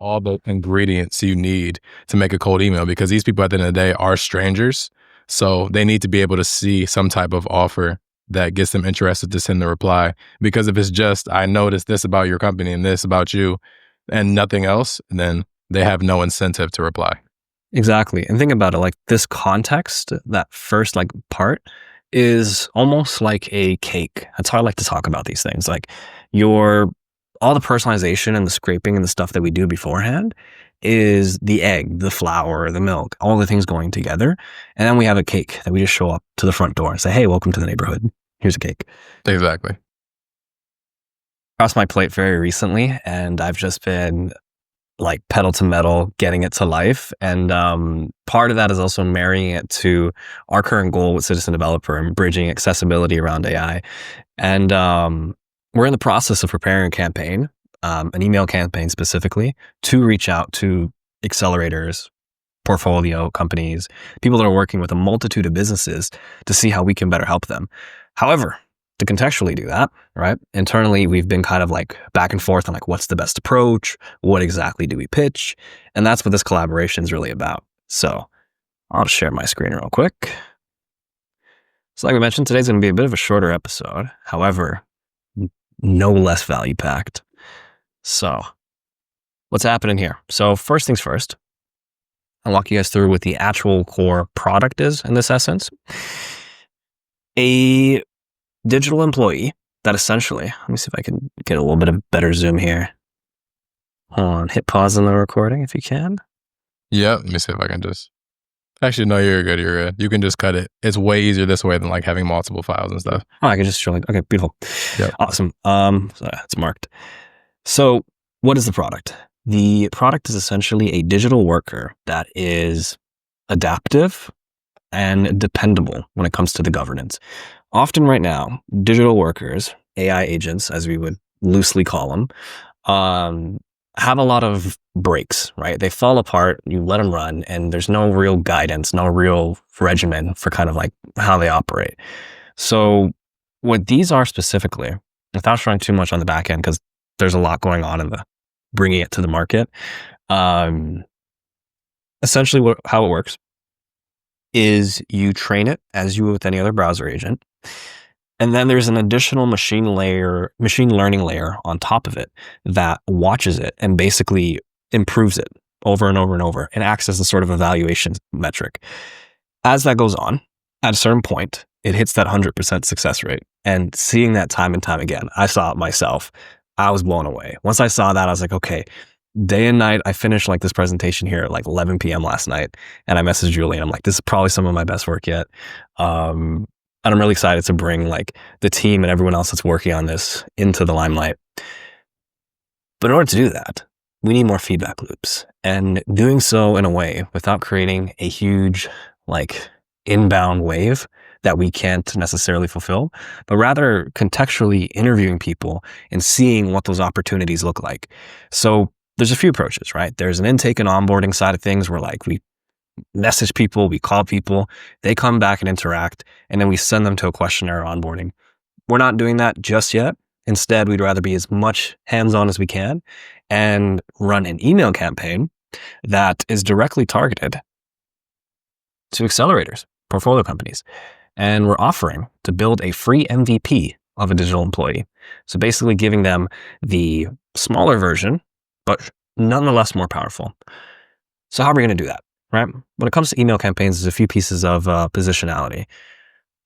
all the ingredients you need to make a cold email, because these people at the end of the day are strangers. So they need to be able to see some type of offer that gets them interested to send the reply. Because if it's just, I noticed this about your company and this about you and nothing else, then they have no incentive to reply. Exactly. And think about it, like this context, that first like part is almost like a cake. That's how I like to talk about these things. Like all the personalization and the scraping and the stuff that we do beforehand is the egg, the flour, the milk, all the things going together. And then we have a cake that we just show up to the front door and say, hey, welcome to the neighborhood. Here's a cake. Exactly. Crossed my plate very recently, and I've just been like pedal to metal, getting it to life. And part of that is also marrying it to our current goal with Citizen Developer and bridging accessibility around AI. And we're in the process of preparing a campaign, an email campaign specifically, to reach out to accelerators, portfolio companies, people that are working with a multitude of businesses to see how we can better help them. However, to contextually do that, right? Internally, we've been kind of like back and forth on like, what's the best approach? What exactly do we pitch? And that's what this collaboration is really about. So I'll just share my screen real quick. So like we mentioned, today's going to be a bit of a shorter episode. However, no less value packed. So what's happening here? So first things first, I'll walk you guys through what the actual core product is in this essence. A digital employee that essentially, let me see if I can get a little bit of better zoom here. Hold on, hit pause on the recording if you can. Yeah, let me see if I can just, actually, no, you're good. You're good. You can just cut it. It's way easier this way than like having multiple files and stuff. Oh, I can just show like, okay, beautiful. Yep. Awesome. So it's marked. So what is the product? The product is essentially a digital worker that is adaptive and dependable when it comes to the governance. Often right now, digital workers, AI agents, as we would loosely call them, have a lot of breaks, right? They fall apart, you let them run, and there's no real guidance, no real regimen for kind of like how they operate. So what these are specifically, without showing too much on the back end, because there's a lot going on in the bringing it to the market, essentially how it works is you train it as you would with any other browser agent. And then there's an additional machine learning layer on top of it that watches it and basically improves it over and over and over and acts as a sort of evaluation metric. As that goes on, at a certain point, it hits that 100% success rate. And seeing that time and time again, I saw it myself. I was blown away. Once I saw that, I was like, okay, day and night, I finished like this presentation here at like 11 p.m. last night. And I messaged Julie and I'm like, this is probably some of my best work yet. And I'm really excited to bring like the team and everyone else that's working on this into the limelight. But in order to do that, we need more feedback loops, and doing so in a way without creating a huge like inbound wave that we can't necessarily fulfill, but rather contextually interviewing people and seeing what those opportunities look like. So there's a few approaches, right? There's an intake and onboarding side of things where like we message people, we call people, they come back and interact, and then we send them to a questionnaire onboarding. We're not doing that just yet. Instead, we'd rather be as much hands-on as we can and run an email campaign that is directly targeted to accelerators, portfolio companies. And we're offering to build a free MVP of a digital employee. So basically giving them the smaller version, but nonetheless more powerful. So how are we going to do that, right? When it comes to email campaigns, there's a few pieces of positionality.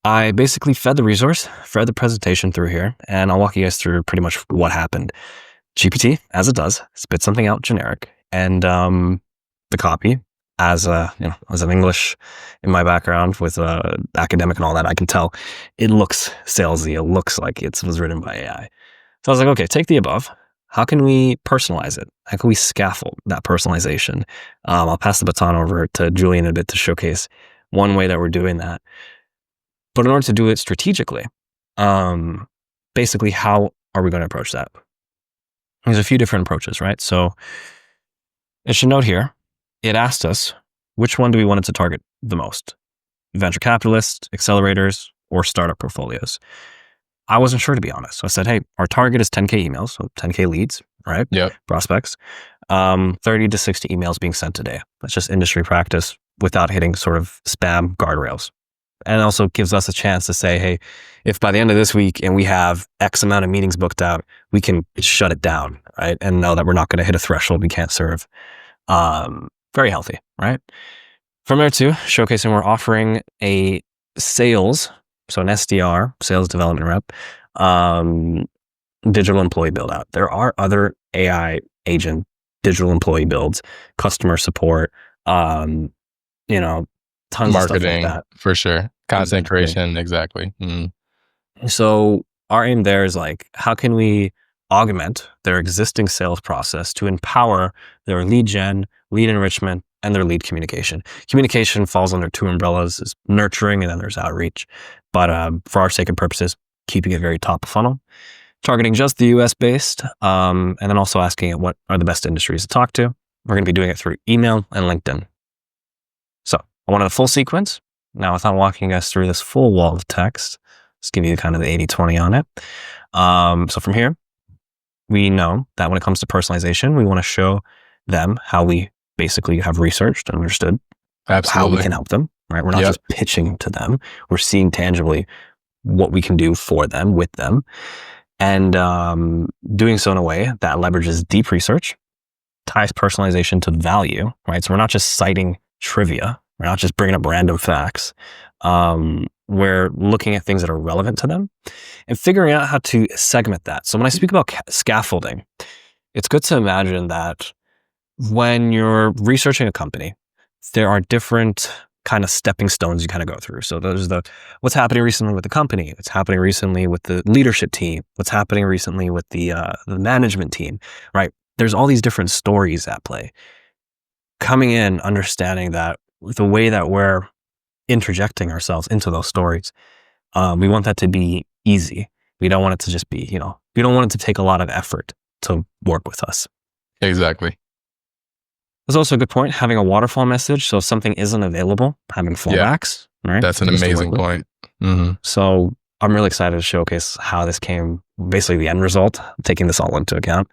I basically fed the resource, fed the presentation through here, and I'll walk you guys through pretty much what happened. GPT, as it does, spit something out generic, and the copy, as as an English in my background with academic and all that, I can tell it looks salesy. It looks like it was written by AI. So I was like, okay, take the above. How can we personalize it? How can we scaffold that personalization? I'll pass the baton over to Julie in a bit to showcase one way that we're doing that. But in order to do it strategically, basically, how are we going to approach that? There's a few different approaches, right? So it should note here, it asked us, which one do we want it to target the most? Venture capitalists, accelerators, or startup portfolios? I wasn't sure, to be honest. So I said, hey, our target is 10K emails, so 10K leads, right? Yep. Prospects. 30 to 60 emails being sent a day. That's just industry practice without hitting sort of spam guardrails. And it also gives us a chance to say, hey, if by the end of this week and we have X amount of meetings booked out, we can shut it down, right? And know that we're not going to hit a threshold we can't serve. Very healthy, right? From there too, showcasing we're offering a sales, so an SDR, sales development rep, digital employee build out. There are other AI agent digital employee builds, customer support, tons of stuff like Marketing, that. for sure. Content Exactly. creation, exactly. So our aim there is like, how can we augment their existing sales process to empower their lead gen, lead enrichment, and their lead communication? Communication falls under two umbrellas: is nurturing, and then there's outreach. But for our sake and purposes, keeping it very top of funnel, targeting just the US based, and then also asking it what are the best industries to talk to. We're going to be doing it through email and LinkedIn. So I wanted a full sequence. Now, without walking us through this full wall of text, let's give you kind of the 80-20 on it. So from here, we know that when it comes to personalization, we want to show them how we basically have researched and understood how we can help them, right? We're not just pitching to them. We're seeing tangibly what we can do for them, with them, and doing so in a way that leverages deep research, ties personalization to value, right? So we're not just citing trivia. We're not just bringing up random facts. We're looking at things that are relevant to them and figuring out how to segment that. So when I speak about scaffolding, it's good to imagine that when you're researching a company, there are different kind of stepping stones you kind of go through. So there's what's happening recently with the company, what's happening recently with the leadership team, what's happening recently with the management team, right? There's all these different stories at play. Coming in, understanding that the way that we're interjecting ourselves into those stories, we want that to be easy. We don't want it to just be, we don't want it to take a lot of effort to work with us. Exactly. There's also a good point, having a waterfall message. So if something isn't available, having fallbacks, right? That's an amazing point. Mm-hmm. So I'm really excited to showcase how this came, basically the end result, taking this all into account.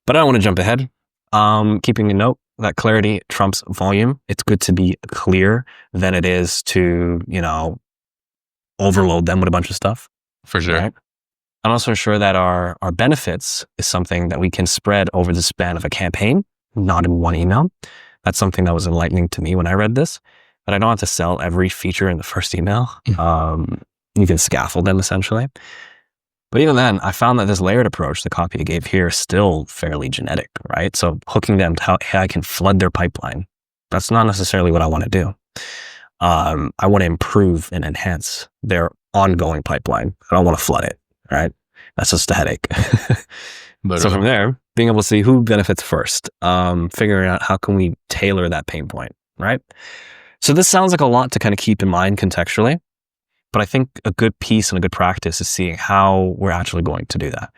But I don't want to jump ahead. Keeping a note that clarity trumps volume. It's good to be clear than it is to, overload them with a bunch of stuff. For sure. Right? And also ensure that our benefits is something that we can spread over the span of a campaign, not in one email. That's something that was enlightening to me when I read this, but I don't have to sell every feature in the first email. You can scaffold them essentially. But even then, I found that this layered approach, the copy I gave here, is still fairly genetic, right? So hooking them to how I can flood their pipeline, that's not necessarily what I want to do. I want to improve and enhance their ongoing pipeline. I don't want to flood it, right? That's just a headache. So from there, being able to see who benefits first, figuring out how can we tailor that pain point, right? So this sounds like a lot to kind of keep in mind contextually, but I think a good piece and a good practice is seeing how we're actually going to do that.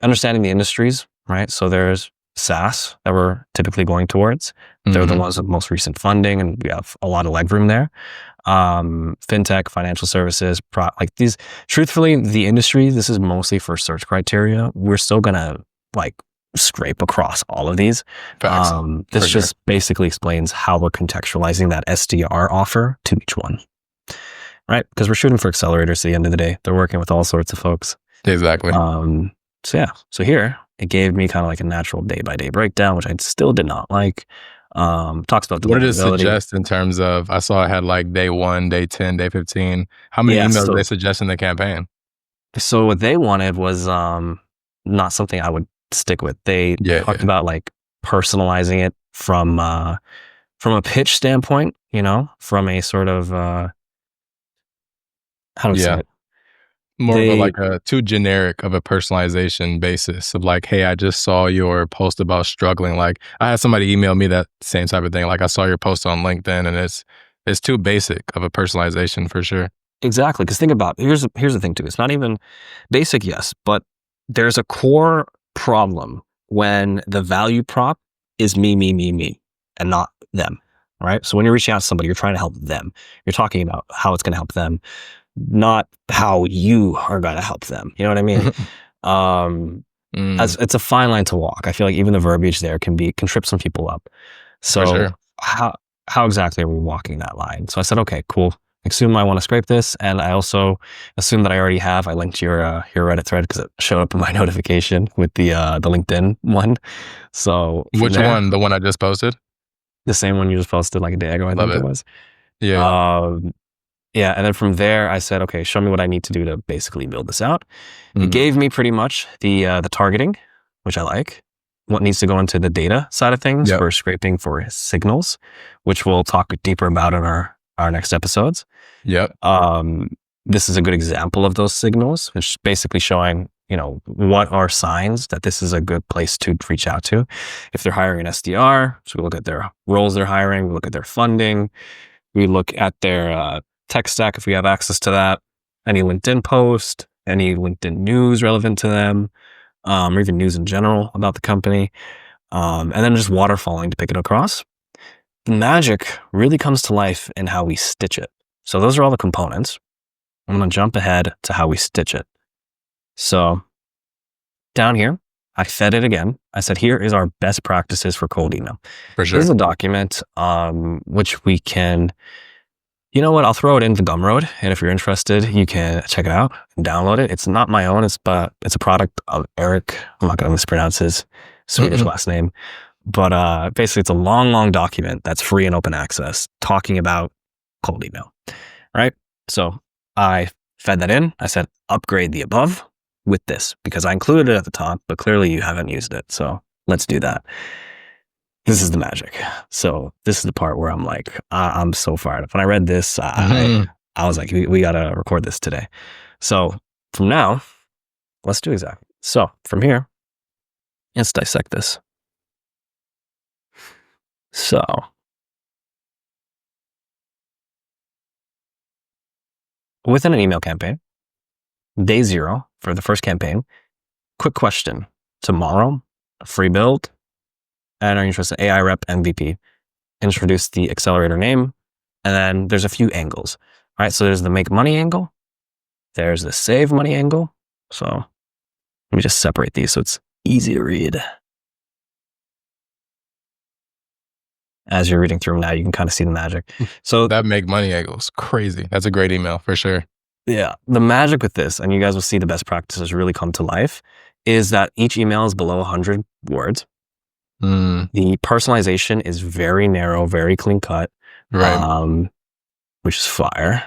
Understanding the industries, right? So there's SaaS that we're typically going towards. They're the ones with most recent funding, and we have a lot of leg room there. Fintech, financial services, like these. Truthfully, the industry, this is mostly for search criteria. We're still gonna scrape across all of these. This just basically explains how we're contextualizing that SDR offer to each one, right? Because we're shooting for accelerators at the end of the day. They're working with all sorts of folks. Exactly. So here it gave me kind of like a natural day-by-day breakdown, which I still did not like. Talks about what did it suggest in terms of, I saw it had like day 1, day 10, day 15. How many emails did they suggest in the campaign? So what they wanted was not something I would stick with. They talked about like personalizing it from a pitch standpoint, from a sort of how to say it. More of like a too generic of a personalization basis of like, hey, I just saw your post about struggling. Like I had somebody email me that same type of thing. Like I saw your post on LinkedIn, and it's too basic of a personalization for sure. Exactly. Because think about, here's the thing too. It's not even basic, yes, but there's a core problem when the value prop is me, and not them, right? So when you're reaching out to somebody, you're trying to help them. You're talking about how it's going to help them, not how you are going to help them. You know what I mean? as it's a fine line to walk. I feel like even the verbiage there can trip some people up. So For sure. how exactly are we walking that line? So I said, okay, cool. I assume I want to scrape this, and I also assume that I already have. I linked your Reddit thread because it showed up in my notification with the LinkedIn one. So from Which there, one? The one I just posted? the same one you just posted like a day ago, I Love think it it. was. Yeah. Yeah, and then from there, I said, okay, show me what I need to do to basically build this out. It gave me pretty much the targeting, which I like. What needs to go into the data side of things Yep. for scraping for signals, which we'll talk deeper about in our next episodes. Yep. This is a good example of those signals, which is basically showing, what are signs that this is a good place to reach out to. If they're hiring an SDR, so we look at their roles they're hiring, we look at their funding, we look at their tech stack if we have access to that, any LinkedIn post, any LinkedIn news relevant to them, or even news in general about the company, and then just waterfalling to pick it across. The magic really comes to life in how we stitch it. So those are all the components. I'm going to jump ahead to how we stitch it. So down here, I fed it again. I said, here is our best practices for cold email. For sure. This is a document which we can, you know what, I'll throw it in the Gumroad. And if you're interested, you can check it out and download it. It's not my own. It's a product of Eric. I'm not going to mispronounce his Swedish last name. But basically, it's a long document that's free and open access talking about cold email, right? So I fed that in. I said, upgrade the above with this because I included it at the top, but clearly you haven't used it. So let's do that. This is the magic. So this is the part where I'm like, I'm so fired up. When I read this, I was like, we got to record this today. So from now, let's do exactly. So from here, let's dissect this. So within an email campaign, day 0 for the first campaign, quick question. Tomorrow, a free build, and are you interested in AI rep MVP? Introduce the accelerator name, and then there's a few angles. All right, so there's the make money angle. There's the save money angle. So let me just separate these so it's easy to read. As you're reading through them now, you can kind of see the magic. So that make money angle is crazy. That's a great email for sure. Yeah, the magic with this, and you guys will see the best practices really come to life, is that each email is below 100 words. The personalization is very narrow, very clean cut, right? Which is fire.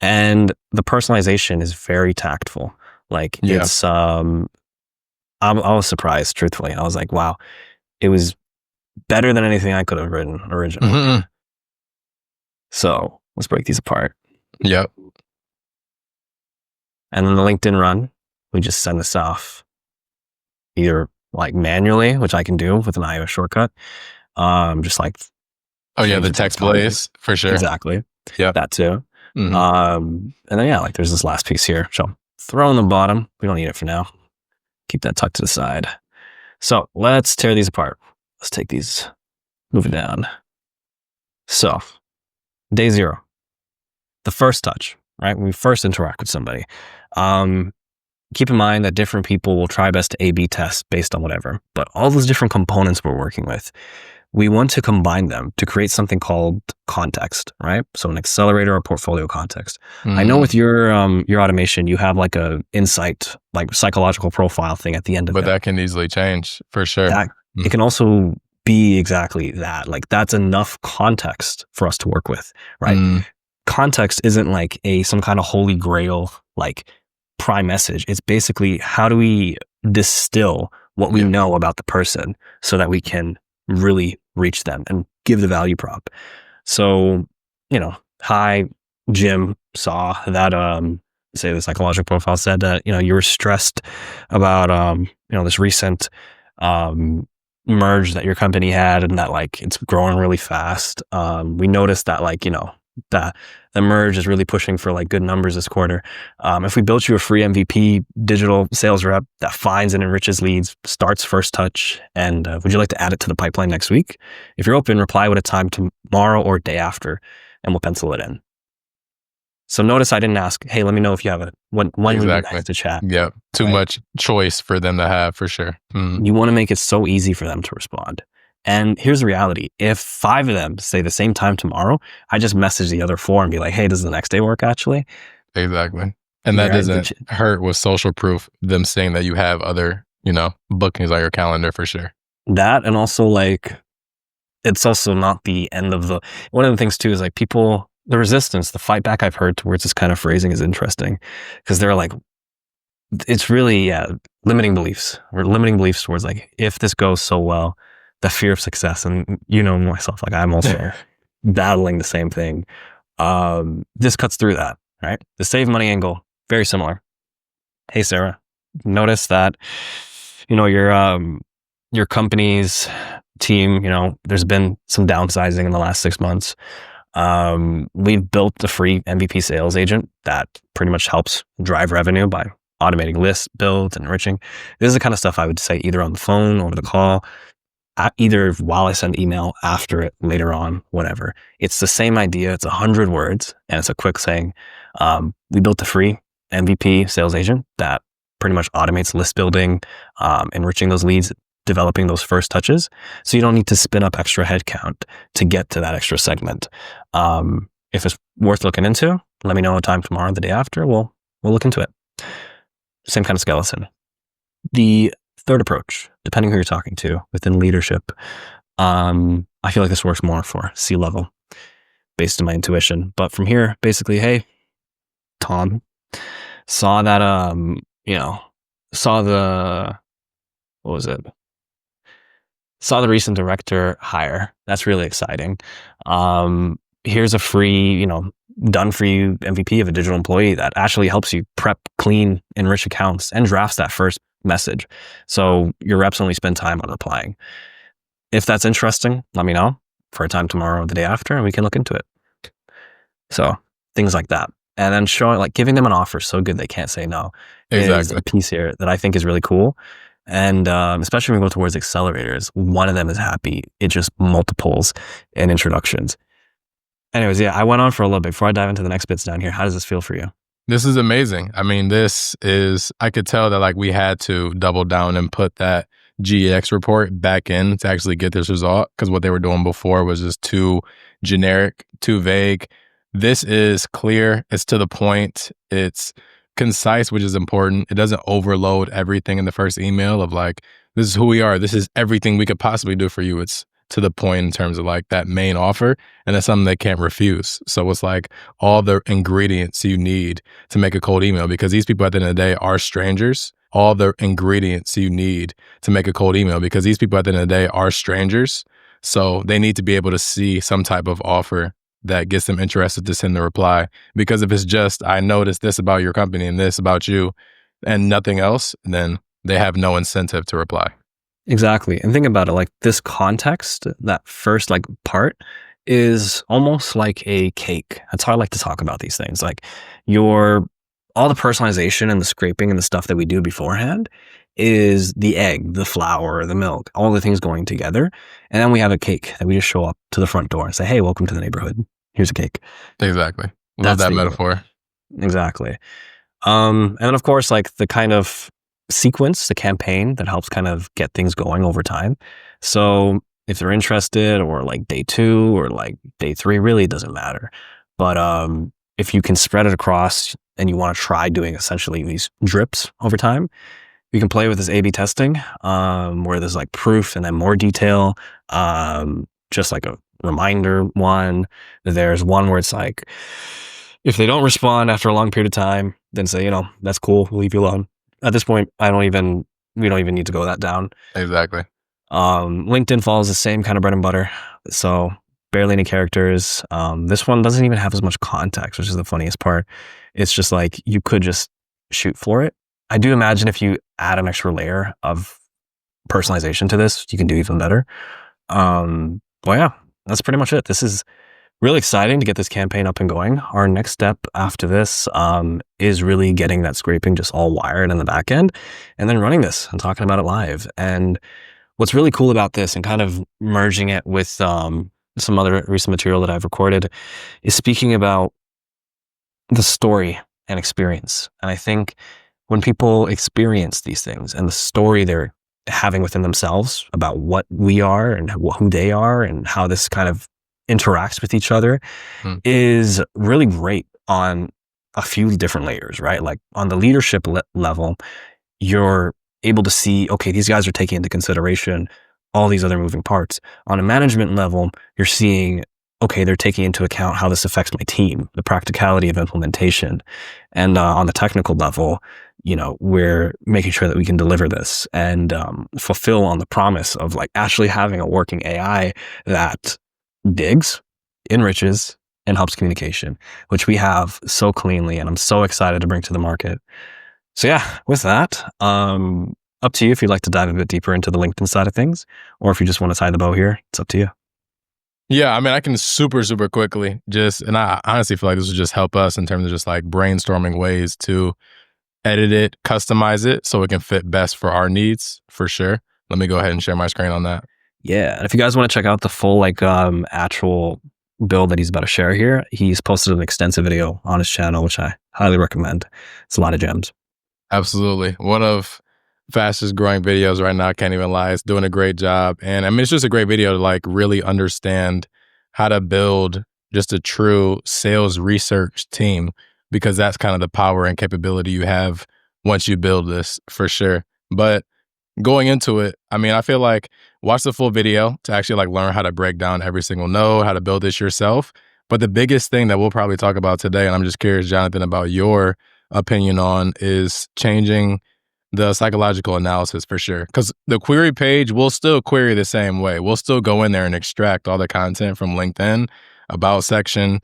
And the personalization is very tactful. Like it's, I was surprised, truthfully. I was like, wow, it was better than anything I could have written originally. So let's break these apart. Yep. And then the LinkedIn run, we just send this off either like manually, which I can do with an iOS shortcut. Just like, the text blaze for sure. Exactly. Yeah. That too. And then like there's this last piece here. So throw in the bottom. We don't need it for now. Keep that tucked to the side. So let's tear these apart. Let's take these, move it down. So day 0, the first touch, right? When we first interact with somebody. Keep in mind that different people will try best to A/B test based on whatever, but all those different components we're working with, we want to combine them to create something called context, right? So an accelerator or portfolio context. I know with your automation, you have like a insight, like psychological profile thing at the end of it. But that can easily change for sure. It can also be exactly that. Like that's enough context for us to work with, right? Context isn't like some kind of holy grail, like prime message. It's basically how do we distill what we know about the person so that we can really reach them and give the value prop. So, hi, Jim saw that, say the psychological profile said that, you were stressed about, this recent, merge that your company had and that like it's growing really fast. We noticed that like, that the merge is really pushing for like good numbers this quarter. If we built you a free MVP digital sales rep that finds and enriches leads, starts first touch, and would you like to add it to the pipeline next week? If you're open, reply with a time tomorrow or day after, and we'll pencil it in. So notice I didn't ask, hey, let me know if you have when would be Exactly. nice to chat. Yep. Too Right? much choice for them to have for sure. You want to make it so easy for them to respond. And here's the reality. If 5 of them say the same time tomorrow, I just message the other 4 and be like, hey, does the next day work actually? Exactly. And that You're right. doesn't hurt with social proof, them saying that you have other, bookings on your calendar for sure. That, and also like, it's also not the end of one of the things too is like the resistance, the fight back I've heard towards this kind of phrasing is interesting because they're like, it's really, limiting beliefs towards like, if this goes so well, the fear of success. And myself, like I'm also battling the same thing. This cuts through that, right? The save money angle, very similar. Hey, Sarah, notice that, your company's team, there's been some downsizing in the last 6 months. We've built a free MVP sales agent that pretty much helps drive revenue by automating list builds and enriching. This is the kind of stuff I would say either on the phone, over the call, either while I send email, after it, later on, whatever. It's the same idea. It's 100 words and it's a quick saying. We built a free MVP sales agent that pretty much automates list building, enriching those leads, developing those first touches. So you don't need to spin up extra headcount to get to that extra segment. If it's worth looking into, let me know a time tomorrow, the day after. We'll look into it. Same kind of skeleton. The third approach, depending who you're talking to within leadership, I feel like this works more for C-level based on my intuition. But from here, basically, hey, Tom, saw that, what was it? Saw the recent director hire. That's really exciting. Here's a free, done for you MVP of a digital employee that actually helps you prep, clean, enrich accounts and drafts that first message. So your reps only spend time on replying. If that's interesting, let me know for a time tomorrow or the day after, and we can look into it. So things like that. And then showing, like, giving them an offer so good they can't say no is Exactly. a piece here that I think is really cool. And especially when we go towards accelerators, one of them is happy. It just multiples in introductions. Anyways, I went on for a little bit. Before I dive into the next bits down here, how does this feel for you? This is amazing. I mean, I could tell that like we had to double down and put that GX report back in to actually get this result, because what they were doing before was just too generic, too vague. This is clear. It's to the point. It's concise, which is important. It doesn't overload everything in the first email of like, this is who we are. This is everything we could possibly do for you. It's to the point in terms of like that main offer. And that's something they can't refuse. So it's like all the ingredients you need to make a cold email, because these people at the end of the day are strangers. All the ingredients you need to make a cold email, because these people at the end of the day are strangers. So they need to be able to see some type of offer that gets them interested to send the reply. Because if it's just, I noticed this about your company and this about you and nothing else, then they have no incentive to reply. Exactly. And think about it, like this context, that first like part is almost like a cake. That's how I like to talk about these things. Like all the personalization and the scraping and the stuff that we do beforehand is the egg, the flour, the milk, all the things going together. And then we have a cake that we just show up to the front door and say, hey, welcome to the neighborhood. Here's a cake. Exactly. Love that metaphor. Exactly. And then of course, like the kind of sequence, the campaign that helps kind of get things going over time. So if they're interested, or like day 2 or like day 3, really it doesn't matter. But if you can spread it across and you want to try doing essentially these drips over time, you can play with this A/B testing, where there's like proof and then more detail, just like a reminder one. There's one where it's like, if they don't respond after a long period of time, then say, that's cool, we'll leave you alone. At this point, we don't even need to go that down. Exactly. LinkedIn follows the same kind of bread and butter. So barely any characters. This one doesn't even have as much context, which is the funniest part. It's just like, you could just shoot for it. I do imagine if you add an extra layer of personalization to this, you can do even better. Well, yeah, that's pretty much it. This is really exciting to get this campaign up and going. Our next step after this is really getting that scraping just all wired in the back end, and then running this and talking about it live. And what's really cool about this, and kind of merging it with some other recent material that I've recorded, is speaking about the story and experience. And I think when people experience these things and the story they're having within themselves about what we are and who they are and how this kind of interacts with each other Mm. is really great on a few different layers, right? Like on the leadership level, you're able to see, okay, these guys are taking into consideration all these other moving parts. On a management level, you're seeing, okay, they're taking into account how this affects my team, the practicality of implementation. And on the technical level, we're making sure that we can deliver this and fulfill on the promise of like actually having a working AI that digs, enriches, and helps communication, which we have so cleanly. And I'm so excited to bring to the market. So yeah, with that, up to you if you'd like to dive a bit deeper into the LinkedIn side of things, or if you just want to tie the bow here, it's up to you. Yeah, I mean, I can super, super quickly and I honestly feel like this would just help us in terms of just like brainstorming ways to edit it, customize it so it can fit best for our needs for sure. Let me go ahead and share my screen on that. Yeah, and if you guys want to check out the full actual build that he's about to share here, he's posted an extensive video on his channel, which I highly recommend. It's a lot of gems. Absolutely. One of fastest growing videos right now. I can't even lie. It's doing a great job. And I mean, it's just a great video to like really understand how to build just a true sales research team, because that's kind of the power and capability you have once you build this for sure. But going into it, I mean, I feel like watch the full video to actually like learn how to break down every single node, how to build this yourself. But the biggest thing that we'll probably talk about today, and I'm just curious, Jonathan, about your opinion on, is changing the psychological analysis for sure. Because the query page will still query the same way. We'll still go in there and extract all the content from LinkedIn, about section,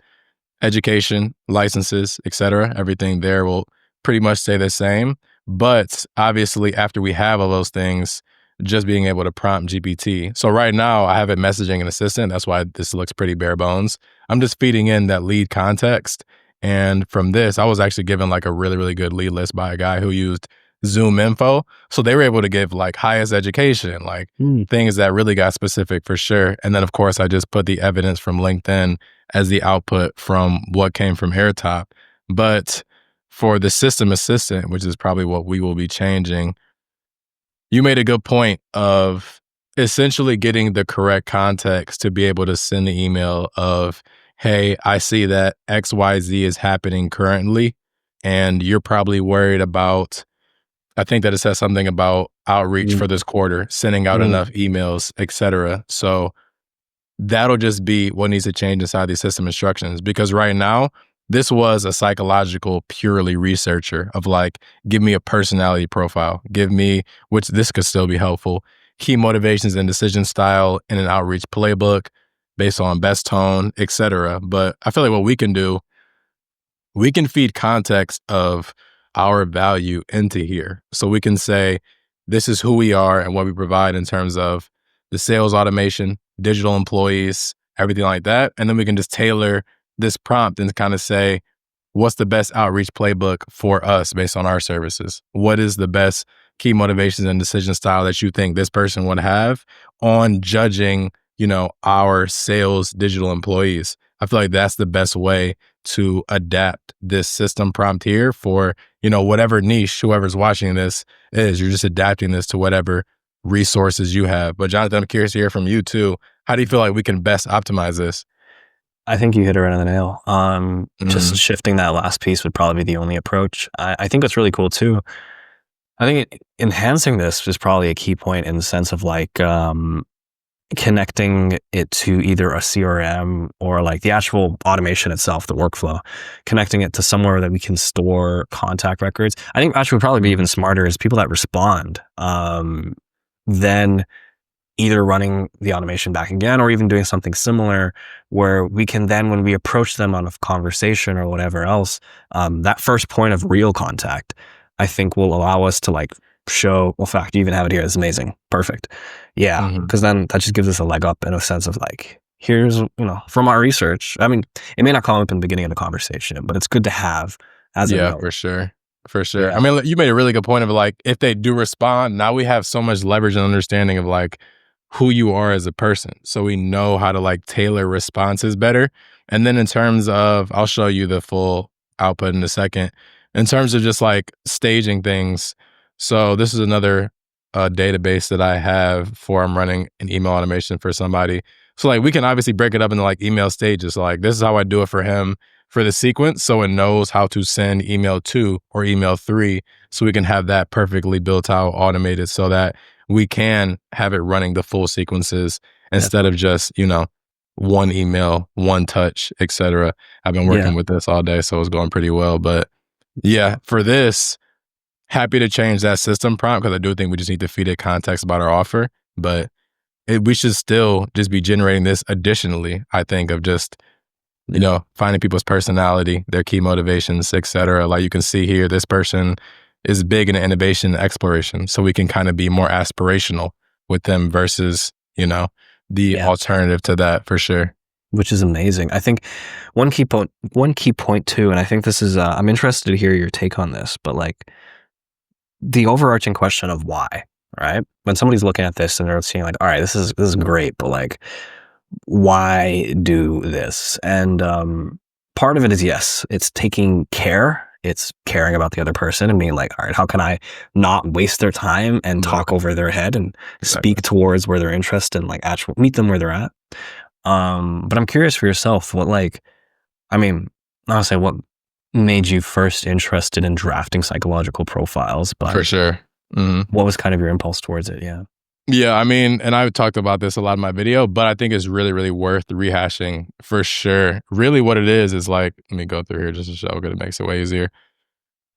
education, licenses, etc. Everything there will pretty much stay the same. But obviously, after we have all those things, just being able to prompt GPT. So right now, I have it messaging an assistant. That's why this looks pretty bare bones. I'm just feeding in that lead context. And from this, I was actually given like a really, really good lead list by a guy who used Zoom info. So they were able to give like highest education, like things that really got specific for sure. And then, of course, I just put the evidence from LinkedIn as the output from what came from Airtop. But for the system assistant, which is probably what we will be changing, you made a good point of essentially getting the correct context to be able to send the email of, hey, I see that XYZ is happening currently, and you're probably worried about, I think that it says something about outreach for this quarter, sending out enough emails, etc. So that'll just be what needs to change inside these system instructions. Because right now, this was a psychological, purely researcher of like, give me a personality profile, give me, which this could still be helpful, key motivations and decision style in an outreach playbook based on best tone, etc. But I feel like what we can do, we can feed context of our value into here. So we can say, this is who we are and what we provide in terms of the sales automation, digital employees, everything like that. And then we can just tailor this prompt and kind of say, what's the best outreach playbook for us based on our services? What is the best key motivations and decision style that you think this person would have on judging, our sales digital employees? I feel like that's the best way to adapt this system prompt here for, whatever niche whoever's watching this is. You're just adapting this to whatever resources you have. But Jonathan, I'm curious to hear from you too. How do you feel like we can best optimize this? I think you hit it right on the nail. Just shifting that last piece would probably be the only approach. I think what's really cool too, I think enhancing this is probably a key point in the sense of like connecting it to either a CRM or like the actual automation itself, the workflow, connecting it to somewhere that we can store contact records. I think actually would probably be even smarter is people that respond, then either running the automation back again or even doing something similar where we can then, when we approach them on a conversation or whatever else, that first point of real contact, I think will allow us to like show, well, fact, you even have it here. It's amazing. Perfect. Yeah. Because then that just gives us a leg up in a sense of like, here's, from our research. I mean, it may not come up in the beginning of the conversation, but it's good to have as a note. For sure. For sure. Yeah. I mean, you made a really good point of like, if they do respond, now we have so much leverage and understanding of like who you are as a person. So we know how to like tailor responses better. And then in terms of, I'll show you the full output in a second. In terms of just like staging things, so this is another database that I have for I'm running an email automation for somebody. So like we can obviously break it up into like email stages. So, like this is how I do it for him for the sequence, so it knows how to send email 2 or email 3, so we can have that perfectly built out, automated, so that we can have it running the full sequences instead of just, one email, one touch, etc. I've been working with this all day, so it's going pretty well. But yeah, for this, happy to change that system prompt because I do think we just need to feed it context about our offer. But we should still just be generating this additionally, I think, of just, finding people's personality, their key motivations, etc. Like you can see here, this person is big in innovation and exploration. So we can kind of be more aspirational with them versus, the alternative to that for sure. Which is amazing. I think one key point too, and I think this is, I'm interested to hear your take on this, but like the overarching question of why, right? When somebody's looking at this and they're seeing like, all right, this is great, but like, why do this? And part of it is, yes, it's taking care. It's caring about the other person and being like, all right, how can I not waste their time and talk over their head and speak towards where they're interested and like actually meet them where they're at. But I'm curious for yourself, honestly, what made you first interested in drafting psychological profiles? But for sure. Mm-hmm. What was kind of your impulse towards it? Yeah. Yeah, and I've talked about this a lot in my video, but I think it's really, really worth rehashing for sure. Really what it is like, let me go through here just to show because it makes it way easier.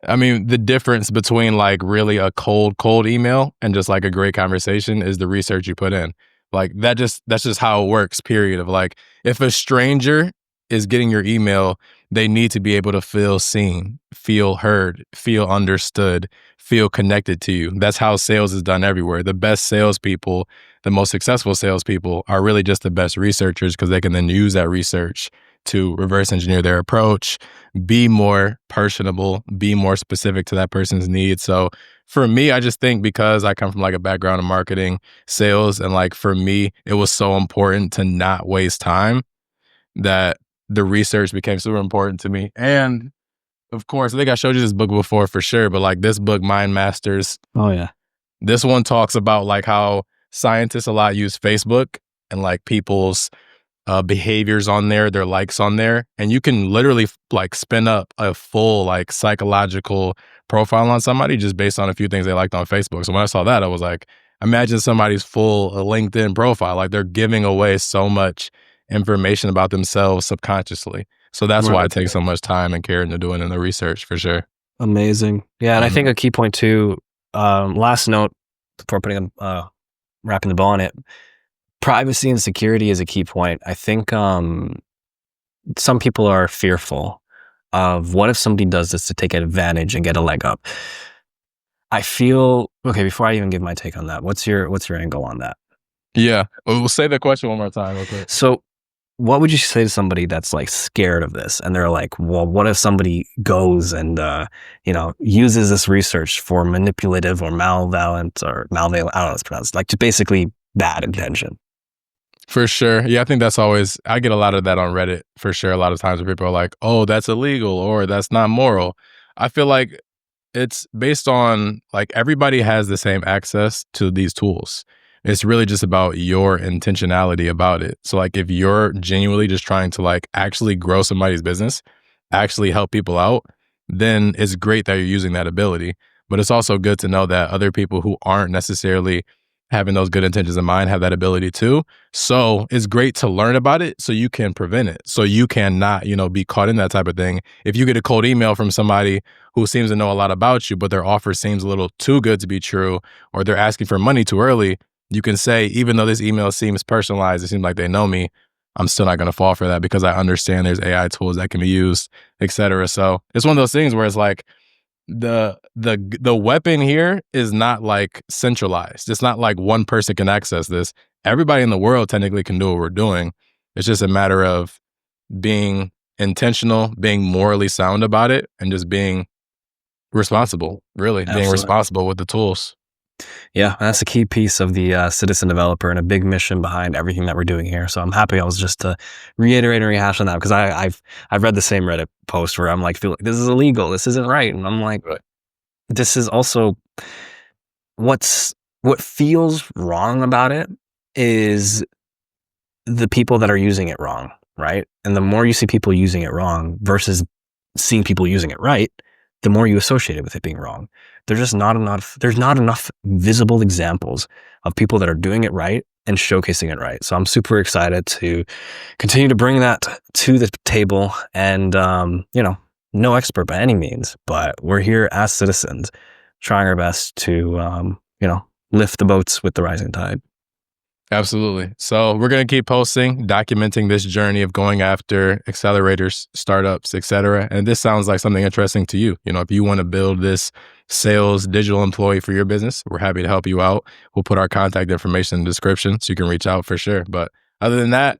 The difference between like really a cold email and just like a great conversation is the research you put in. Like that's just how it works, period. Of like, if a stranger is getting your email, they need to be able to feel seen, feel heard, feel understood, feel connected to you. That's how sales is done everywhere. The best salespeople, the most successful salespeople are really just the best researchers because they can then use that research to reverse engineer their approach, be more personable, be more specific to that person's needs. So for me, I just think because I come from like a background in marketing, sales, and like for me, it was so important to not waste time that the research became super important to me. And of course, I think I showed you this book before for sure, but like this book, Mind Masters. Oh yeah. This one talks about like how scientists a lot use Facebook and like people's behaviors on there, their likes on there. And you can literally like spin up a full like psychological profile on somebody just based on a few things they liked on Facebook. So when I saw that, I was like, imagine somebody's full LinkedIn profile. Like they're giving away so much information about themselves subconsciously. So that's why it takes so much time and care into doing in the research for sure. Amazing. Yeah. And I think a key point too, last note before wrapping the bow on it, privacy and security is a key point. I think some people are fearful of what if somebody does this to take advantage and get a leg up. I feel, okay, before I even give my take on that, what's your angle on that? Yeah. We'll say the question one more time real quick. So what would you say to somebody that's like scared of this and they're like, well, what if somebody goes and uses this research for manipulative or malvalent, I don't know how it's pronounced, like to basically bad intention? For sure. Yeah, I think I get a lot of that on Reddit for sure. A lot of times where people are like, oh, that's illegal or that's not moral. I feel like it's based on like everybody has the same access to these tools. It's really just about your intentionality about it. So like if you're genuinely just trying to like actually grow somebody's business, actually help people out, then it's great that you're using that ability. But it's also good to know that other people who aren't necessarily having those good intentions in mind have that ability too. So it's great to learn about it so you can prevent it. So you can not, be caught in that type of thing. If you get a cold email from somebody who seems to know a lot about you, but their offer seems a little too good to be true, or they're asking for money too early, you can say, even though this email seems personalized, it seems like they know me, I'm still not going to fall for that because I understand there's AI tools that can be used, et cetera. So it's one of those things where it's like, the weapon here is not like centralized. It's not like one person can access this. Everybody in the world technically can do what we're doing. It's just a matter of being intentional, being morally sound about it, and just being responsible, really. Absolutely. Being responsible with the tools. Yeah, that's a key piece of the citizen developer and a big mission behind everything that we're doing here. So I'm happy I was just to reiterate and rehash on that because I've read the same Reddit post where I'm like, feel like this is illegal, this isn't right, and I'm like, Right. this is also what's what feels wrong about it is the people that are using it wrong, right? And the more you see people using it wrong versus seeing people using it right, the more you associate it with it being wrong. There's not enough visible examples of people that are doing it right and showcasing it right. So I'm super excited to continue to bring that to the table and, no expert by any means, but we're here as citizens trying our best to, lift the boats with the rising tide. Absolutely. So we're going to keep posting, documenting this journey of going after accelerators, startups, etc. And this sounds like something interesting to you. If you want to build this sales digital employee for your business, we're happy to help you out. We'll put our contact information in the description so you can reach out for sure. But other than that,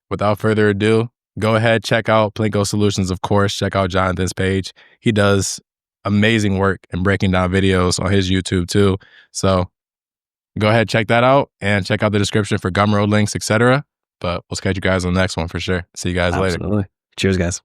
without further ado, go ahead, check out Plinko Solutions, of course. Check out Jonathan's page. He does amazing work in breaking down videos on his YouTube too. So go ahead, check that out, and check out the description for Gumroad links, etc. But we'll catch you guys on the next one for sure. See you guys later. Absolutely. Cheers, guys.